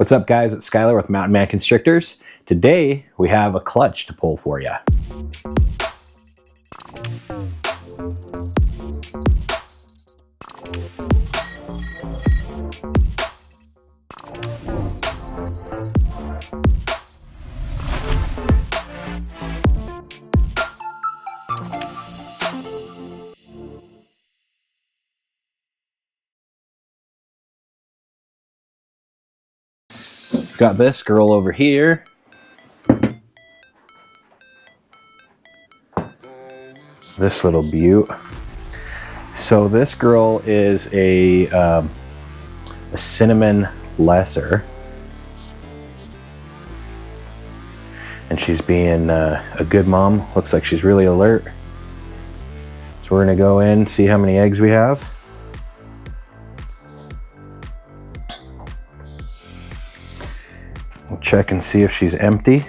What's up, guys? It's Skylar with Mountain Man Constrictors. Today we have a clutch to pull for you. Got this girl over here. This little beaut. So this girl is a cinnamon lesser, and she's being a good mom. Looks like she's really alert. So we're gonna go in, see how many eggs we have. We'll check and see if she's empty.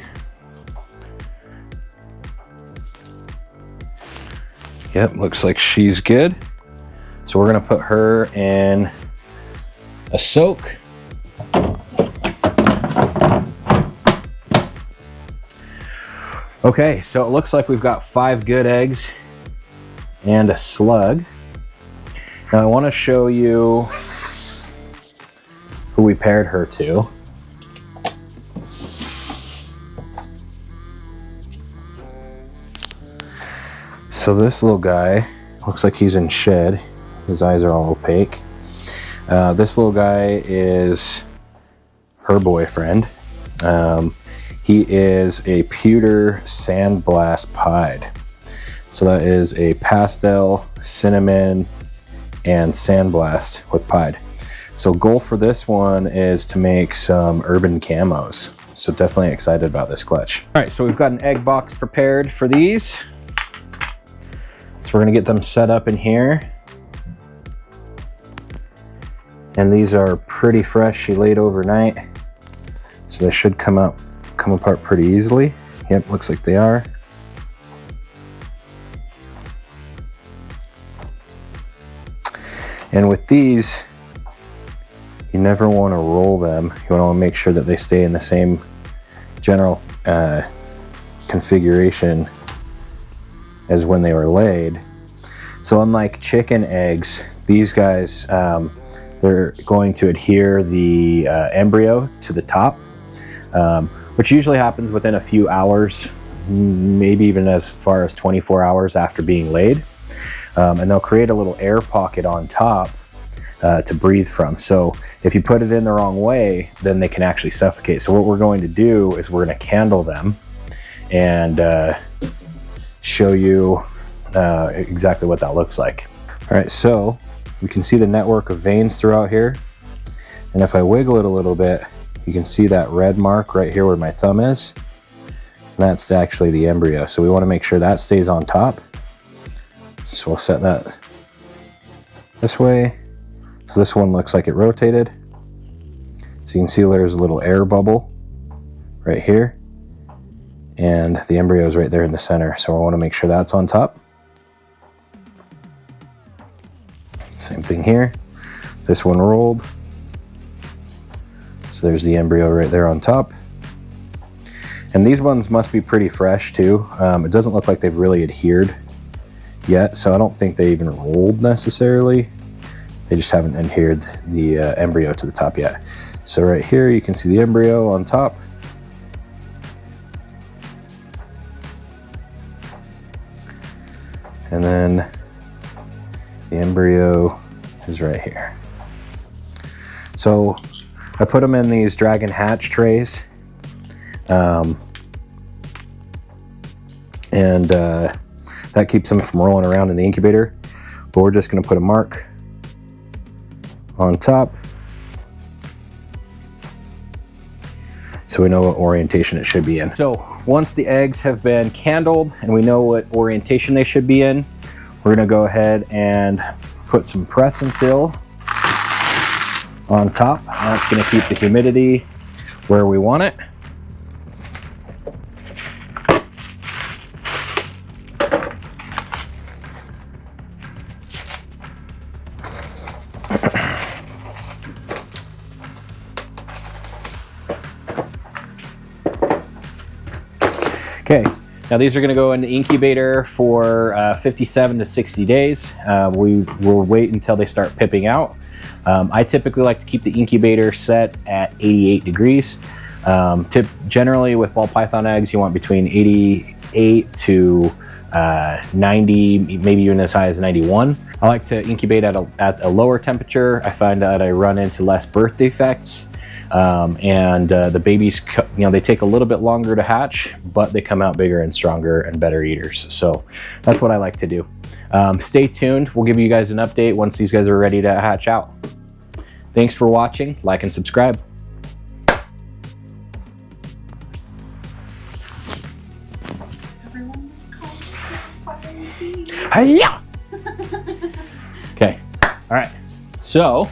Yep, looks like she's good. So we're gonna put her in a soak. Okay, so it looks like we've got 5 good eggs and a slug. Now I wanna show you who we paired her to. So this little guy looks like he's in shed. His eyes are all opaque. This little guy is her boyfriend. He is a pewter sandblast pied. So that is a pastel, cinnamon, and sandblast with pied. So goal for this one is to make some urban camos. So definitely excited about this clutch. All right, so we've got an egg box prepared for these. So we're gonna get them set up in here. And these are pretty fresh. She laid overnight. So they should come apart pretty easily. Yep, looks like they are. And with these, you never wanna roll them. You wanna make sure that they stay in the same general configuration as when they were laid. So unlike chicken eggs, these guys, they're going to adhere the embryo to the top, which usually happens within a few hours, maybe even as far as 24 hours after being laid. And they'll create a little air pocket on top to breathe from. So if you put it in the wrong way, then they can actually suffocate. So what we're going to do is we're going to candle them and show you exactly what that looks like. All right, so we can see the network of veins throughout here. And if I wiggle it a little bit, you can see that red mark right here where my thumb is. And that's actually the embryo. So we want to make sure that stays on top. So we'll set that this way. So this one looks like it rotated. So you can see there's a little air bubble right here. And the embryo is right there in the center. So I want to make sure that's on top. Same thing here. This one rolled. So there's the embryo right there on top. And these ones must be pretty fresh too. It doesn't look like they've really adhered yet, so I don't think they even rolled necessarily. They just haven't adhered the embryo to the top yet. So right here you can see the embryo on top. And then the embryo is right here. So I put them in these dragon hatch trays. That keeps them from rolling around in the incubator. But we're just gonna put a mark on top so we know what orientation it should be in. So once the eggs have been candled and we know what orientation they should be in, we're gonna go ahead and put some press and seal on top. That's gonna keep the humidity where we want it. Okay, now these are gonna go in the incubator for 57 to 60 days. We will wait until they start pipping out. I typically like to keep the incubator set at 88 degrees. Generally with ball python eggs, you want between 88 to 90, maybe even as high as 91. I like to incubate at a lower temperature. I find that I run into less birth defects. The babies, they take a little bit longer to hatch, but they come out bigger and stronger and better eaters. So that's what I like to do. Stay tuned. We'll give you guys an update once these guys are ready to hatch out. Thanks for watching. Like and subscribe. Hiya! Okay. All right. So